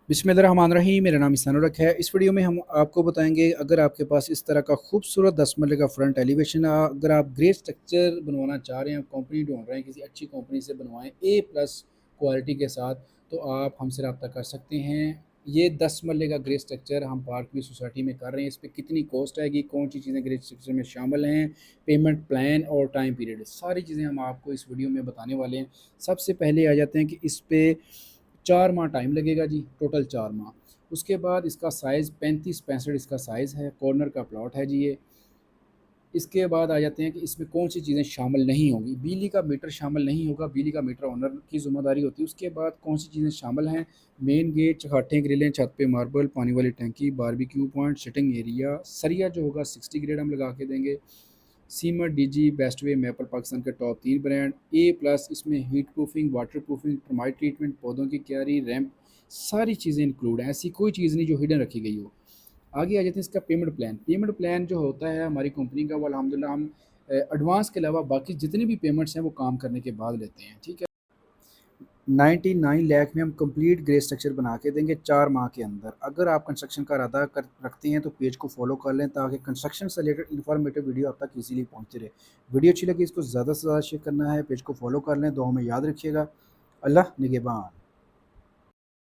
बिस्मिल्लाहिर्रहमानिर्रहीम। मेरा नाम ईसानुर है। इस वीडियो में हम आपको बताएंगे, अगर आपके पास इस तरह का खूबसूरत 10 मरले का फ्रंट एलिवेशन है, अगर आप ग्रे स्ट्रक्चर बनवाना चाह रहे हैं, कंपनी ढूंढ रहे हैं, किसी अच्छी कंपनी से बनवाएं ए प्लस क्वालिटी के साथ, तो आप हमसे रब्ता कर सकते हैं। ये 10 मरले का ग्रे स्ट्रक्चर हम पार्क व्यू सोसाइटी में कर रहे हैं। इस पर कितनी कॉस्ट आएगी, कौन सी चीज़ें ग्रे स्ट्रक्चर में शामिल हैं, पेमेंट प्लान और टाइम पीरियड, सारी चीज़ें हम आपको इस वीडियो में बताने वाले हैं। सबसे पहले आ जाते हैं कि इस पर 4 माह टाइम लगेगा जी, टोटल 4 माह। उसके बाद इसका साइज़ 35-65 इसका साइज़ है, कॉर्नर का प्लॉट है जी ये। इसके बाद आ जाते हैं कि इसमें कौन सी चीज़ें शामिल नहीं होंगी। बिजली का मीटर शामिल नहीं होगा, बिजली का मीटर ओनर की ज़िम्मेदारी होती है। उसके बाद कौन सी चीज़ें शामिल हैं, मेन गेट, चौखटें, ग्रिलें, छत पे मार्बल, पानी वाली टंकी, बारबेक्यू पॉइंट, सिटिंग एरिया, सरिया जो होगा 60 ग्रेड हम लगा के देंगे। Seamer, DG, best way, maple Pakistan के टॉप 3 ब्रांड। ए प्लस इसमें heat proofing, water proofing, termite treatment, पौधों की क्यारी, रैंप, सारी चीज़ें इंक्लूड हैं। ऐसी कोई चीज़ नहीं जो हिडन रखी गई हो। आगे आ जाते हैं इसका पेमेंट प्लान। पेमेंट प्लान जो होता है हमारी कंपनी का, वो अल्हम्दुलिल्लाह हम एडवांस के अलावा बाकी जितनी भी पेमेंट्स हैं वो काम करने के बाद लेते हैं, ठीक है। 99 लाख में हम कंप्लीट ग्रे स्ट्रक्चर बना के देंगे 4 माह के अंदर। अगर आप कंस्ट्रक्शन का इरादा कर रखते हैं तो पेज को फॉलो कर लें, ताकि कंस्ट्रक्शन से रिलेटेड इन्फॉर्मेटिव वीडियो आप तक इजीली पहुंचती रहे। वीडियो अच्छी लगी इसको ज़्यादा से ज़्यादा शेयर करना है, पेज को फॉलो कर लें। दुआ में याद रखिएगा। अल्लाह निगहबान।